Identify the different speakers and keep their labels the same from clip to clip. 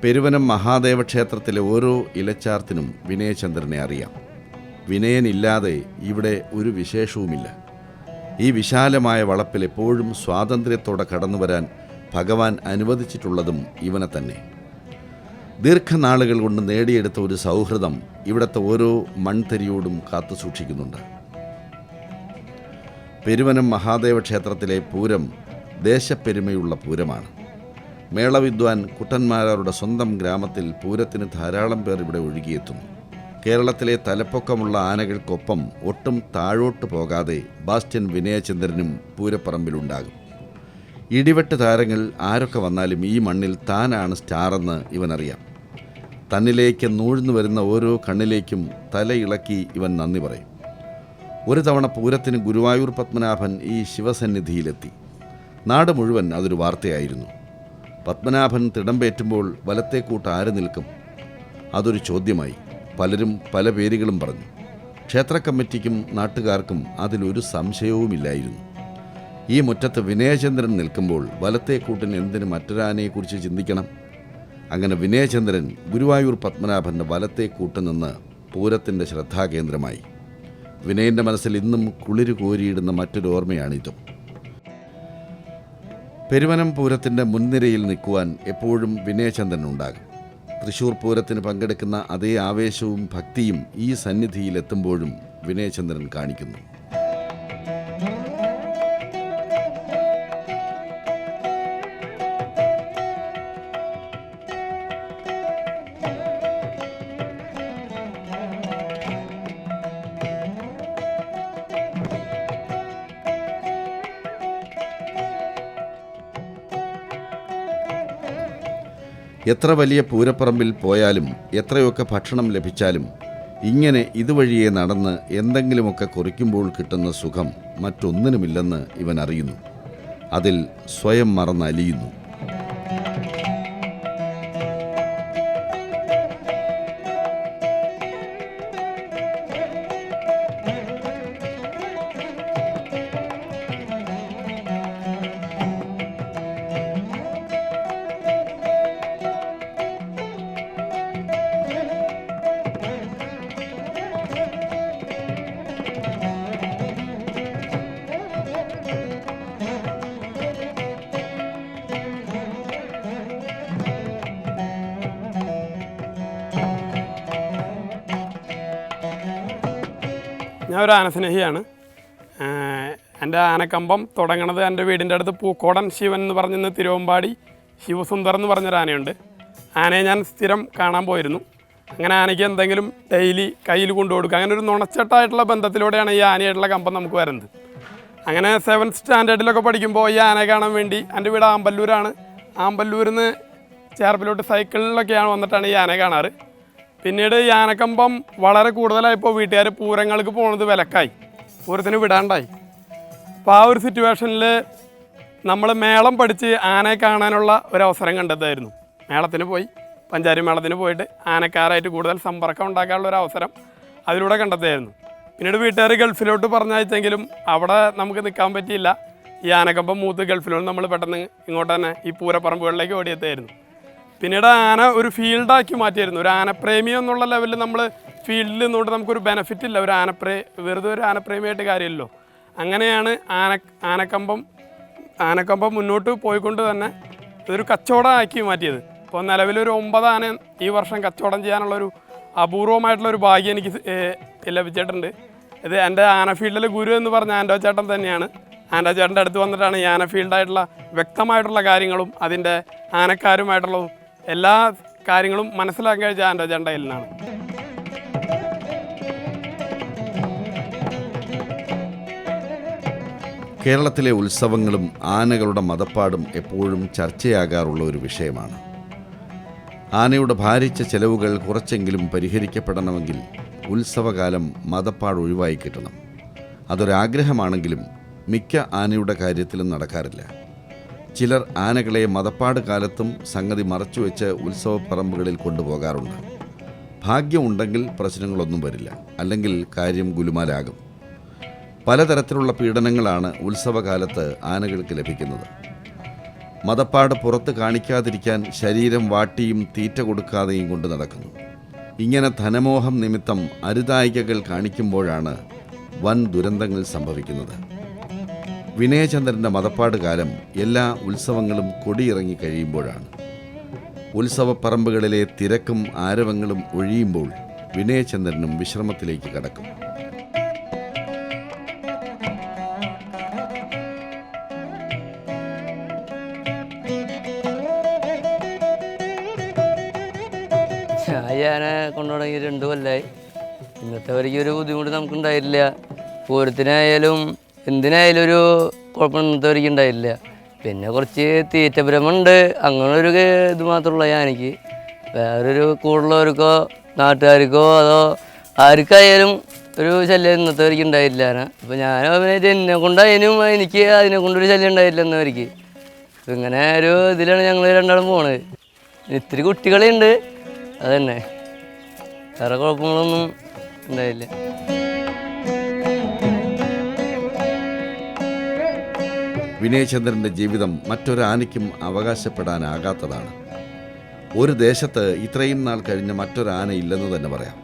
Speaker 1: പെരുവനം മഹാദേവ ക്ഷേത്രത്തിലെ ഓരോ ഇലച്ചാർത്തിനും വിനയചന്ദ്രനെ അറിയാം. വിനയനില്ലാതെ ഇവിടെ ഒരു വിശേഷവുമില്ല. ഈ വിശാലമായ വളപ്പിൽ എപ്പോഴും സ്വാതന്ത്ര്യത്തോടെ കടന്നുവരാൻ ഭഗവാൻ അനുവദിച്ചിട്ടുള്ളതും ഇവനെ തന്നെ. ദീർഘനാളുകൾ കൊണ്ട് നേടിയെടുത്ത ഒരു സൗഹൃദം ഇവിടുത്തെ ഓരോ മൺതരിയോടും കാത്തു സൂക്ഷിക്കുന്നുണ്ട്. പെരുവനം മഹാദേവ ക്ഷേത്രത്തിലെ പൂരം ദേശപ്പെരുമയുള്ള പൂരമാണ്. മേളവിദ്വാൻ കുട്ടന്മാരുടെ സ്വന്തം ഗ്രാമത്തിൽ പൂരത്തിന് ധാരാളം പേർ ഇവിടെ ഒഴുകിയെത്തുന്നു. കേരളത്തിലെ തലപ്പൊക്കമുള്ള ആനകൾക്കൊപ്പം ഒട്ടും താഴോട്ട് പോകാതെ ബാസ്റ്റ്യൻ വിനയചന്ദ്രനും പൂരപ്പറമ്പിലുണ്ടാകും. ഇടിവെട്ട് താരങ്ങൾ ആരൊക്കെ വന്നാലും ഈ മണ്ണിൽ താനാണ് സ്റ്റാറെന്ന് ഇവനറിയാം. തന്നിലേക്ക് നൂഴ്ന്നു വരുന്ന ഓരോ കണ്ണിലേക്കും തലയിളക്കി ഇവൻ നന്ദി പറയും. ഒരു തവണ പൂരത്തിന് ഗുരുവായൂർ പത്മനാഭൻ ഈ ശിവസന്നിധിയിലെത്തി. നാട് മുഴുവൻ അതൊരു വാർത്തയായിരുന്നു. പത്മനാഭൻ തിടമ്പേറ്റുമ്പോൾ വലത്തേക്കൂട്ട് ആര് നിൽക്കും? അതൊരു ചോദ്യമായി. പലരും പല പേരുകളും പറഞ്ഞു. ക്ഷേത്ര കമ്മിറ്റിക്കും നാട്ടുകാർക്കും അതിലൊരു സംശയവുമില്ലായിരുന്നു. ഈ മുറ്റത്ത് വിനയചന്ദ്രൻ നിൽക്കുമ്പോൾ വലത്തേക്കൂട്ടിന് എന്തിന് മറ്റൊരാനയെക്കുറിച്ച് ചിന്തിക്കണം? അങ്ങനെ വിനയചന്ദ്രൻ ഗുരുവായൂർ പത്മനാഭൻ്റെ വലത്തേക്കൂട്ട് നിന്ന് പൂരത്തിൻ്റെ ശ്രദ്ധാകേന്ദ്രമായി. വിനയൻ്റെ മനസ്സിൽ ഇന്നും കുളിര് കോരിയിടുന്ന മറ്റൊരു ഓർമ്മയാണിതും. പെരുവനം പൂരത്തിൻ്റെ മുൻനിരയിൽ നിൽക്കുവാൻ എപ്പോഴും വിനയചന്ദ്രൻ ഉണ്ടാകും. തൃശ്ശൂർ പൂരത്തിന് പങ്കെടുക്കുന്ന അതേ ആവേശവും ഭക്തിയും ഈ സന്നിധിയിലെത്തുമ്പോഴും വിനയചന്ദ്രൻ കാണിക്കുന്നു. എത്ര വലിയ പൂരപ്പറമ്പിൽ പോയാലും എത്രയൊക്കെ ഭക്ഷണം ലഭിച്ചാലും ഇങ്ങനെ ഇതുവഴിയെ നടന്ന് എന്തെങ്കിലുമൊക്കെ കുറിക്കുമ്പോൾ കിട്ടുന്ന സുഖം മറ്റൊന്നിനുമില്ലെന്ന് ഇവൻ അറിയുന്നു. അതിൽ സ്വയം മറന്നലിയുന്നു.
Speaker 2: ഞാൻ ഒരു ആനസ്നേഹിയാണ്. എൻ്റെ ആനക്കമ്പം തുടങ്ങണത് എൻ്റെ വീടിൻ്റെ അടുത്ത് പൂക്കോടൻ ശിവൻ എന്ന് പറഞ്ഞിരുന്ന തിരുവമ്പാടി ശിവസുന്ദർ എന്ന് പറഞ്ഞൊരു ആനയുണ്ട്. ആനയെ ഞാൻ സ്ഥിരം കാണാൻ പോയിരുന്നു. അങ്ങനെ ആനയ്ക്ക് എന്തെങ്കിലും ഡെയിലി കയ്യിൽ കൊണ്ടുകൊടുക്കുക, അങ്ങനെ ഒരു നുണച്ചട്ടായിട്ടുള്ള ബന്ധത്തിലൂടെയാണ് ഈ ആനയായിട്ടുള്ള കമ്പം നമുക്ക് വരുന്നത്. അങ്ങനെ 7th സ്റ്റാൻഡേർഡിലൊക്കെ പഠിക്കുമ്പോൾ ഈ ആനയെ കാണാൻ വേണ്ടി, എൻ്റെ വീട് ആമ്പല്ലൂരാണ്, ആമ്പല്ലൂരിൽ നിന്ന് ചേർപ്പിലോട്ട് സൈക്കിളിലൊക്കെയാണ് വന്നിട്ടാണ് ഈ ആനയെ കാണാറ്. പിന്നീട് ഈ ആനക്കമ്പം വളരെ കൂടുതലായപ്പോൾ വീട്ടുകാർ പൂരങ്ങൾക്ക് പോകുന്നത് വിലക്കായി, പൂരത്തിന് വിടാണ്ടായി. അപ്പോൾ ആ ഒരു സിറ്റുവേഷനിൽ നമ്മൾ മേളം പഠിച്ച് ആനയെ കാണാനുള്ള ഒരവസരം കണ്ടെത്തായിരുന്നു. മേളത്തിന് പോയി, പഞ്ചാരി മേളത്തിന് പോയിട്ട് ആനക്കാരായിട്ട് കൂടുതൽ സമ്പർക്കം ഉണ്ടാക്കാനുള്ള ഒരു അവസരം അതിലൂടെ കണ്ടെത്തായിരുന്നു. പിന്നീട് വീട്ടുകാർ ഗൾഫിലോട്ട് പറഞ്ഞയച്ചെങ്കിലും അവിടെ നമുക്ക് നിൽക്കാൻ പറ്റിയില്ല. ഈ ആനക്കമ്പം മൂത്ത് ഗൾഫിലോട്ട് നമ്മൾ പെട്ടെന്ന് ഇങ്ങോട്ട് തന്നെ ഈ പൂരപ്പറമ്പുകളിലേക്ക് ഓടിയെത്തായിരുന്നു. പിന്നീട് ആന ഒരു ഫീൽഡാക്കി മാറ്റിയായിരുന്നു. ഒരു ആനപ്രേമി എന്നുള്ള ലെവലിൽ നമ്മൾ ഫീൽഡിൽ നിന്നുകൊണ്ട് നമുക്കൊരു ബെനിഫിറ്റ് ഇല്ല. വെറുതെ ഒരു ആനപ്രേമിയായിട്ട് കാര്യമില്ലല്ലോ. അങ്ങനെയാണ് ആനക്കമ്പം മുന്നോട്ട് പോയിക്കൊണ്ട് തന്നെ ഇതൊരു കച്ചവടമാക്കി മാറ്റിയത്. ഇപ്പോൾ നിലവിലൊരു 9 ആന ഈ വർഷം കച്ചവടം ചെയ്യാനുള്ളൊരു അപൂർവമായിട്ടുള്ളൊരു ഭാഗ്യം എനിക്ക് ലഭിച്ചിട്ടുണ്ട്. ഇത് എൻ്റെ ആന ഫീൽഡിൽ ഗുരു എന്ന് പറഞ്ഞ ആൻഡോ ചേട്ടൻ തന്നെയാണ്. ആൻഡോ ചേട്ടൻ്റെ അടുത്ത് വന്നിട്ടാണ് ഈ ആന ഫീൽഡായിട്ടുള്ള വ്യക്തമായിട്ടുള്ള കാര്യങ്ങളും അതിൻ്റെ ആനക്കാരുമായിട്ടുള്ളതും എല്ലാ കാര്യങ്ങളും മനസ്സിലാക്കാൻ കഴിച്ച ആൻഡോ ചേട്ടൻ്റെ കയ്യിലാണ്.
Speaker 1: കേരളത്തിലെ ഉത്സവങ്ങളും ആനകളുടെ മതപ്പാടും എപ്പോഴും ചർച്ചയാകാറുള്ള ഒരു വിഷയമാണ്. ആനയുടെ ഭാരിച്ച ചെലവുകൾ കുറച്ചെങ്കിലും പരിഹരിക്കപ്പെടണമെങ്കിൽ ഉത്സവകാലം മതപ്പാട് ഒഴിവായി കിട്ടണം. അതൊരാഗ്രഹമാണെങ്കിലും മിക്ക ആനയുടെ കാര്യത്തിലും നടക്കാറില്ല. ചിലർ ആനകളെ മതപ്പാട് കാലത്തും സംഗതി മറച്ചുവെച്ച് ഉത്സവപ്പറമ്പുകളിൽ കൊണ്ടുപോകാറുണ്ട്. ഭാഗ്യമുണ്ടെങ്കിൽ പ്രശ്നങ്ങളൊന്നും വരില്ല, അല്ലെങ്കിൽ കാര്യം ഗുലുമാലാകും. പലതരത്തിലുള്ള പീഡനങ്ങളാണ് ഉത്സവകാലത്ത് ആനകൾക്ക് ലഭിക്കുന്നത്. മദപ്പാട് പുറത്ത് കാണിക്കാതിരിക്കാൻ ശരീരം വാട്ടിയും തീറ്റ കൊടുക്കാതെയും കൊണ്ട് നടക്കുന്നു. ഇങ്ങനെ ധനമോഹം നിമിത്തം അരുതായികകൾ കാണിക്കുമ്പോഴാണ് വൻ ദുരന്തങ്ങൾ സംഭവിക്കുന്നത്. വിനയചന്ദ്രൻ്റെ മദപ്പാട് കാലം എല്ലാ ഉത്സവങ്ങളും കൊടിയിറങ്ങി കഴിയുമ്പോഴാണ്. ഉത്സവപ്പറമ്പുകളിലെ തിരക്കും ആരവങ്ങളും ഒഴിയുമ്പോൾ വിനയചന്ദ്രനും വിശ്രമത്തിലേക്ക് കടക്കും.
Speaker 3: ഞാനെ കൊണ്ടു തുടങ്ങി 2 കൊല്ലമായി. ഇന്നത്തെ വരെയ്ക്ക് ഒരു ബുദ്ധിമുട്ട് നമുക്കുണ്ടായിട്ടില്ല. പൂരത്തിനായാലും എന്തിനായാലും ഒരു കുഴപ്പം ഇന്നത്തെ വരെയ്ക്ക് ഉണ്ടായിട്ടില്ല. പിന്നെ കുറച്ച് തീറ്റഭ്രമുണ്ട്, അങ്ങനൊരു ഇത് മാത്രമുള്ള എനിക്ക്. വേറൊരു കൂടുതലുള്ളവർക്കോ നാട്ടുകാർക്കോ അതോ ആർക്കായാലും ഒരു ശല്യം ഇന്നത്തെ വരെയ്ക്ക് ഉണ്ടായിട്ടില്ല. അപ്പോൾ ഞാൻ അഭിനയിച്ച് എന്നെ കൊണ്ടായാലും എനിക്ക് അതിനെ കൊണ്ടൊരു ശല്യം ഉണ്ടായിട്ടില്ല എന്നവർക്ക്. അപ്പം ഇങ്ങനെ ഒരു ഇതിലാണ് ഞങ്ങൾ രണ്ടാളും പോണത്. ഇത്തിരി കുട്ടികളുണ്ട്, അതന്നെ, വേറെ കുഴപ്പങ്ങളൊന്നും ഉണ്ടായില്ല.
Speaker 1: വിനയചന്ദ്രൻ്റെ ജീവിതം മറ്റൊരാനയ്ക്കും അവകാശപ്പെടാനാകാത്തതാണ്. ഒരു ദേശത്ത് ഇത്രയും നാൾ കഴിഞ്ഞ മറ്റൊരാന ഇല്ലെന്ന് തന്നെ പറയാം.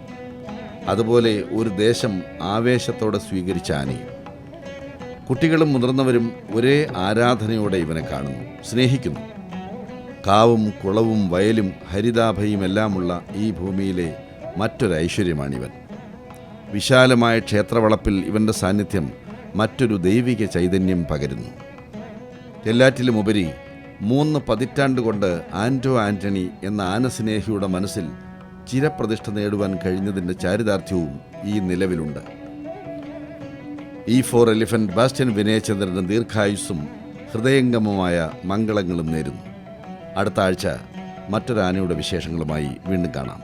Speaker 1: അതുപോലെ ഒരു ദേശം ആവേശത്തോടെ സ്വീകരിച്ച ആനയും. കുട്ടികളും മുതിർന്നവരും ഒരേ ആരാധനയോടെ ഇവനെ കാണുന്നു, സ്നേഹിക്കുന്നു. കാവും കുളവും വയലും ഹരിതാഭയും എല്ലാമുള്ള ഈ ഭൂമിയിലെ മറ്റൊരു ഐശ്വര്യമാണിവൻ. വിശാലമായ ക്ഷേത്രവളപ്പിൽ ഇവൻ്റെ സാന്നിധ്യം മറ്റൊരു ദൈവിക ചൈതന്യം പകരുന്നു. എല്ലാറ്റിലുമുപരി 3 പതിറ്റാണ്ട് കൊണ്ട് ആൻറ്റോ ആൻ്റണി എന്ന ആനസ്നേഹിയുടെ മനസ്സിൽ ചിരപ്രതിഷ്ഠ നേടുവാൻ കഴിഞ്ഞതിൻ്റെ ചാരിതാർത്ഥ്യവും ഈ നിലവിലുണ്ട്. E4 എലിഫൻ്റ് ബാസ്റ്റ്യൻ വിനയചന്ദ്രന് ദീർഘായുസ്സും ഹൃദയംഗമമായ മംഗളങ്ങളും നേരുന്നു. അടുത്ത ആഴ്ച മറ്റൊരാനയുടെ വിശേഷങ്ങളുമായി വീണ്ടും കാണാം.